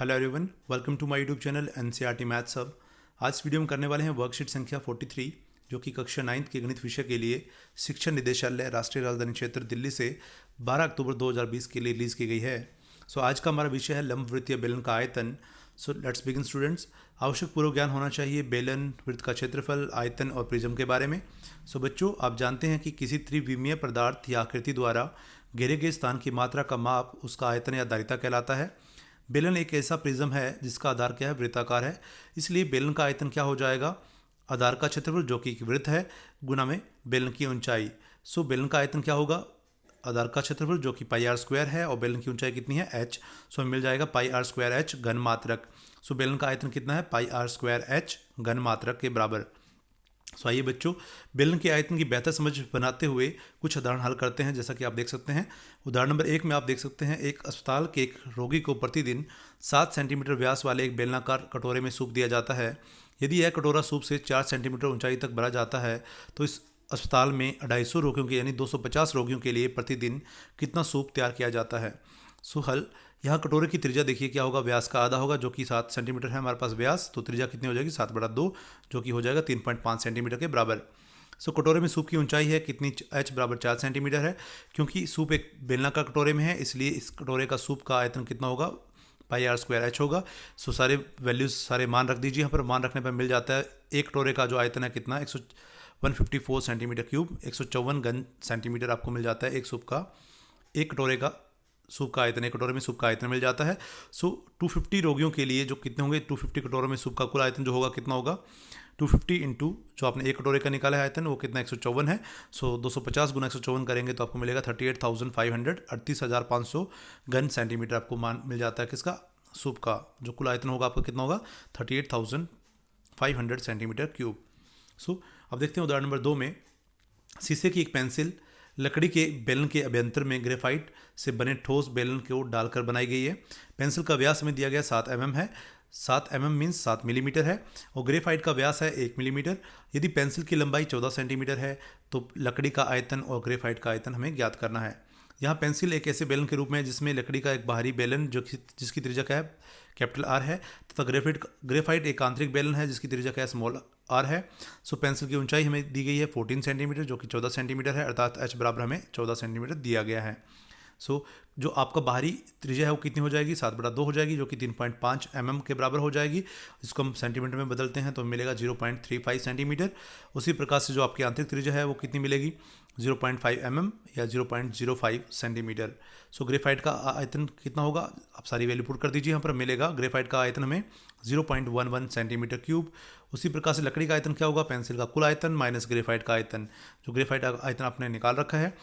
Hello everyone, welcome to my YouTube channel NCERT maths hub. आज video में करने वाले हैं वर्कशीट संख्या 43 जो कि कक्षा 9 के गणित विषय के लिए शिक्षा निदेशालय राष्ट्रीय राजधानी क्षेत्र दिल्ली से 12 अक्टूबर 2020 के लिए रिलीज़ की गई है। आज का हमारा विषय है लंबवृत्तीय बेलन का आयतन। Let's begin students. आवश्यक पूर्व ज्ञान होना चाहिए बेलन, वृत्त का क्षेत्रफल, आयतन और प्रिज्म के बारे में। बच्चों, आप जानते हैं कि किसी त्रिविमीय पदार्थ या आकृति द्वारा घेरे गए स्थान की मात्रा का माप उसका आयतन या धारिता कहलाता है। बेलन एक ऐसा प्रिज्म है जिसका आधार क्या है, वृत्ताकार है। इसलिए बेलन का आयतन क्या हो जाएगा, आधार का क्षेत्रफल जो कि वृत्त है गुना में बेलन की ऊंचाई। बेलन का आयतन क्या होगा, आधार का क्षेत्रफल जो कि पाई आर स्क्वायर है और बेलन की ऊंचाई कितनी है, एच। हमें मिल जाएगा पाई आर स्क्वायर एच घन मात्रक। बेलन का आयतन कितना है, पाई आर स्क्वायर एच घन मात्रक के बराबर। आइए बच्चों, बेलन के आयतन की बेहतर समझ बनाते हुए कुछ उदाहरण हल करते हैं। जैसा कि आप देख सकते हैं, उदाहरण नंबर 1 में आप देख सकते हैं एक अस्पताल के एक रोगी को प्रतिदिन 7 सेंटीमीटर व्यास वाले एक बेलनाकार कटोरे में सूप दिया जाता है। यदि यह कटोरा सूप से 4 सेंटीमीटर ऊंचाई तक भरा जाता है तो इस अस्पताल में 250 रोगियों के यानी 250 रोगियों के लिए प्रतिदिन कितना सूप तैयार किया जाता है। हल, यहाँ कटोरे की त्रिज्या देखिए क्या होगा, व्यास का आधा होगा जो कि 7 सेंटीमीटर है हमारे पास व्यास, तो त्रिज्या कितनी हो जाएगी 7/2 जो कि हो जाएगा 3.5 सेंटीमीटर के बराबर। कटोरे में सूप की ऊंचाई है कितनी, h बराबर 4 सेंटीमीटर है। क्योंकि सूप एक बेलनाकार कटोरे में है इसलिए इस कटोरे का सूप का आयतन कितना होगा, पाई आर स्क्वायर एच होगा। सारे वैल्यूज सारे मान रख दीजिए यहाँ पर। मान रखने पर मिल जाता है एक कटोरे का जो आयतन है कितना, 154 सेंटीमीटर क्यूब, 154 घन सेंटीमीटर आपको मिल जाता है एक सूप का। एक कटोरे का सूप का आयतन, एक कटोरे में सूप का आयतन मिल जाता है। 250 रोगियों के लिए जो कितने होंगे, 250 कटोरों में सूप का कुल आयतन जो होगा कितना होगा, 250 इंटू जो आपने एक कटोरे का निकाला है आयतन वो कितना 154 है। 250 गुना 154 करेंगे तो आपको मिलेगा 38,500 38,500 घन सेंटीमीटर आपको मान मिल जाता है किसका, सूप का। जो कुल आयतन होगा आपका कितना होगा 38,500 सेंटीमीटर क्यूब। अब देखते हैं उदाहरण नंबर 2 में। शीशे की एक पेंसिल लकड़ी के बेलन के अभ्यंतर में ग्रेफाइट से बने ठोस बेलन को डालकर बनाई गई है। पेंसिल का व्यास हमें दिया गया 7 mm है। 7 mm मीन्स 7 मिलीमीटर है और ग्रेफाइट का व्यास है 1 मिलीमीटर। यदि पेंसिल की लंबाई 14 सेंटीमीटर है तो लकड़ी का आयतन और ग्रेफाइट का आयतन हमें ज्ञात करना है। यहाँ पेंसिल एक ऐसे बेलन के रूप में है जिसमें लकड़ी का एक बाहरी बेलन जिसकी त्रिज्या क्या है, कैपिटल आर है, तथा ग्रेफाइट एक आंतरिक बेलन है जिसकी त्रिज्या क्या है, स्मॉल आर है। पेंसिल की ऊंचाई हमें दी गई है 14 सेंटीमीटर जो कि 14 सेंटीमीटर है, अर्थात एच बराबर हमें 14 सेंटीमीटर दिया गया है। जो आपका बाहरी त्रिज्या है वो कितनी हो जाएगी, 7/2 हो जाएगी जो कि 3.5 mm के बराबर हो जाएगी। इसको हम सेंटीमीटर में बदलते हैं तो मिलेगा 0.35 सेंटीमीटर। उसी प्रकार से जो आपकी आंतरिक त्रिज्या है वो कितनी मिलेगी, 0.5 mm या 0.05 सेंटीमीटर। ग्रेफाइट का आयतन कितना होगा, आप सारी वैल्यू पुट कर दीजिए यहाँ पर। मिलेगा ग्रेफाइट का आयतन हमें 0.11 सेंटीमीटर क्यूब। उसी प्रकार से लकड़ी का आयतन क्या होगा, पेंसिल का कुल आयतन माइनस ग्रेफाइट का आयतन। जो ग्रेफाइट का आयतन आपने निकाल रखा है,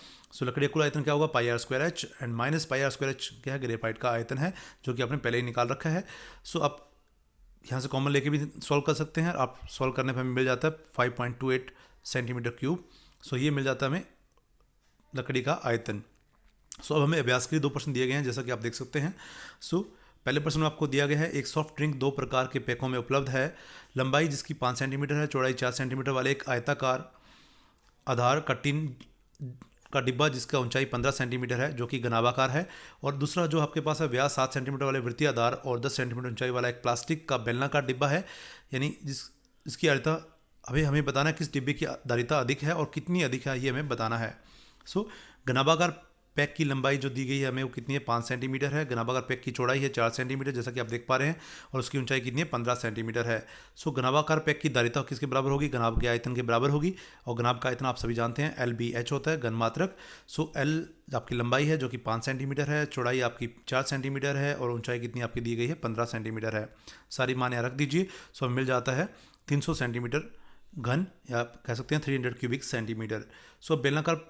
लकड़ी का कुल आयतन क्या होगा, pi r square h and minus pi r square h क्या है, ग्रेफाइट का आयतन है जो कि आपने पहले ही निकाल रखा है। आप यहाँ से कॉमन लेके भी सॉल्व कर सकते हैं। आप सॉल्व करने पर हमें मिल जाता है 5.28 सेंटीमीटर क्यूब। ये मिल जाता है हमें लकड़ी का आयतन। अब हमें अभ्यास के लिए 2 प्रश्न दिए गए हैं जैसा कि आप देख सकते हैं। पहले प्रश्न में आपको दिया गया है एक सॉफ्ट ड्रिंक 2 प्रकार के पैकों में उपलब्ध है। लंबाई जिसकी 5 सेंटीमीटर है, चौड़ाई 4 सेंटीमीटर वाले एक आयताकार आधार का टिन का डिब्बा जिसका ऊंचाई 15 सेंटीमीटर है जो कि घनाभाकार है, और दूसरा जो आपके पास है व्यास 7 सेंटीमीटर वाले वृत्तीय आधार और 10 सेंटीमीटर ऊंचाई वाला एक प्लास्टिक का बेलनाकार डिब्बा है। यानी इसकी धारिता हमें बताना है किस डिब्बे की धारिता अधिक है और कितनी अधिक है, ये हमें बताना है। घनाभाकार पैक की लंबाई जो दी गई है हमें वो कितनी है, 5 सेंटीमीटर है। घनाभाकार पैक की चौड़ाई है 4 सेंटीमीटर जैसा कि आप देख पा रहे हैं, और उसकी ऊंचाई कितनी है, 15 सेंटीमीटर है। घनाभाकार पैक की धारिता किसके बराबर होगी, घनाभ के आयतन के बराबर होगी, और घनाभ का आयतन आप सभी जानते हैं LBH होता है, घन मात्रक। L आपकी लंबाई है जो कि 5 सेंटीमीटर है, चौड़ाई आपकी 4 सेंटीमीटर है, और ऊंचाई कितनी आपकी दी गई है, 15 सेंटीमीटर है। सारी मान यहाँ रख दीजिए। मिल जाता है 300 सेंटीमीटर घन, या कह सकते हैं 300 क्यूबिक सेंटीमीटर। बेलनाकार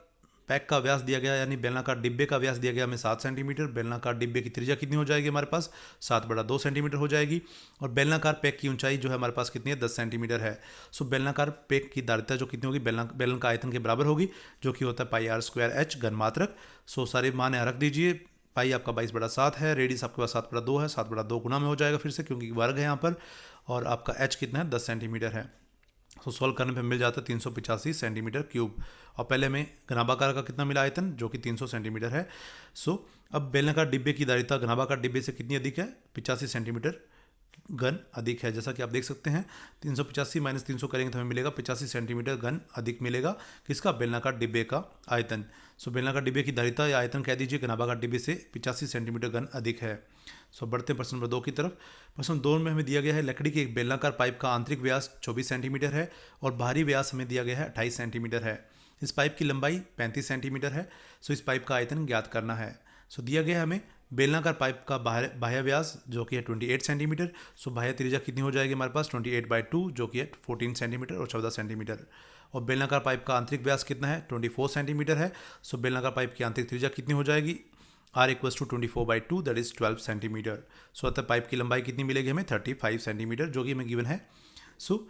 पैक का व्यास दिया गया, यानी बेलनाकार डिब्बे का व्यास दिया गया हमें 7 सेंटीमीटर। बेलनाकार डिब्बे की त्रिज्या कितनी हो जाएगी हमारे पास, 7/2 सेंटीमीटर हो जाएगी, और बेलनाकार पैक की ऊंचाई जो है हमारे पास कितनी है, 10 सेंटीमीटर है। बेलनाकार पैक की धारिता जो कितनी होगी, बेलन का आयतन के बराबर होगी जो कि होता है पाई आर स्क्वायर एच घन मात्रक। सारे मान यहाँ रख दीजिए। पाई आपका 22/7 है, रेडियस आपके पास 7/2 है, 7/2 गुना में हो जाएगा फिर से क्योंकि वर्ग है यहाँ पर, और आपका एच कितना है, 10 सेंटीमीटर है। तो सॉल्व करने पे मिल जाता है 385 सेंटीमीटर क्यूब। और पहले हमें घनाभाकार का कितना मिला आयतन, जो कि 300 सेंटीमीटर है। सो अब बेलनाकार डिब्बे की धारिता घनाभाकार डिब्बे से कितनी अधिक है, 85 सेंटीमीटर घन अधिक है। जैसा कि आप देख सकते हैं 385 माइनस 300 करेंगे तो हमें मिलेगा 85 सेंटीमीटर घन अधिक मिलेगा। किसका, बेलनाकार डिब्बे का आयतन। सो बेलनाकार डिब्बे की धारिता या आयतन कह दीजिए घनाभाकार डिब्बे से 85 सेंटीमीटर घन अधिक है। सो बढ़ते हैं प्रश्न नंबर 2 की तरफ। प्रश्न 2 में हमें दिया गया है लकड़ी के एक बेलनाकार पाइप का आंतरिक व्यास 24 सेंटीमीटर है और बाहरी व्यास हमें दिया गया है 28 सेंटीमीटर है। इस पाइप की लंबाई 35 सेंटीमीटर है। सो इस पाइप का आयतन ज्ञात करना है। सो दिया गया है हमें बेलनाकार पाइप का बाह्य व्यास जो कि है 28 सेंटीमीटर। सो बाह्य त्रिज्या कितनी हो जाएगी हमारे पास 28/2 जो कि है 14 सेंटीमीटर और 14 सेंटीमीटर। और बेलनाकार पाइप का आंतरिक व्यास कितना है, 24 सेंटीमीटर है। सो बेलनाकार पाइप की आंतरिक त्रिज्या कितनी हो जाएगी, R = 24/2 दैट इज 12 सेंटीमीटर। सो अतः पाइप की लंबाई कितनी मिलेगी हमें, 35 सेंटीमीटर, जो कि हमें गिवन है। सो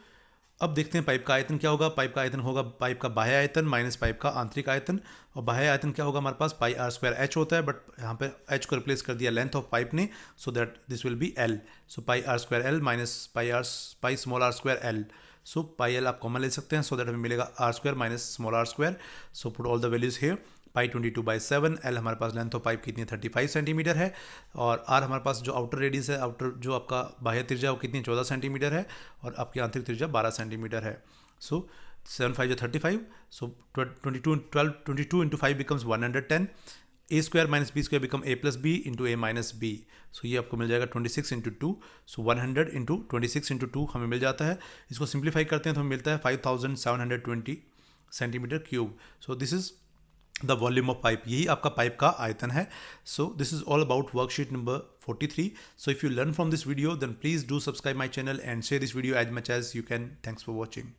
अब देखते हैं पाइप का आयतन क्या होगा। पाइप का आयतन होगा पाइप का बाह्य आयतन माइनस पाइप का आंतरिक आयतन। और बाह्य आयतन क्या होगा हमारे पास, πr² h होता है, बट यहाँ पे h को रिप्लेस कर दिया लेंथ ऑफ पाइप ने, so that this will be L। So πr² L minus π L। So πL आप कॉमन ले सकते हैं, सो दैट हमें मिलेगा r² minus r²। So put all the values here. π22/7। L हमारे पास लेंथ ऑफ पाइप कितनी है, 35 सेंटीमीटर है। और R हमारे पास जो आउटर रेडियस है, आउटर जो आपका बाह्य त्रिज्या वो कितनी 14 सेंटीमीटर है और आपकी आंतरिक त्रिज्या 12 सेंटीमीटर है। सो 7×5 = 35। सो 22 into 5 becomes 110। a² - b² become a + b into a - b। सो ये आपको मिल जाएगा 26 into 2। सो 100 into 26 into 2 हमें मिल जाता है। इसको सिंप्लीफाई करते हैं तो हमें मिलता है 5720 centimetre cube. So this is the volume of pipe, यही आपका पाइप का आयतन है। So this is all about worksheet number 43। So if you learn from this video then please do subscribe my channel and share this video as much as you can. Thanks for watching.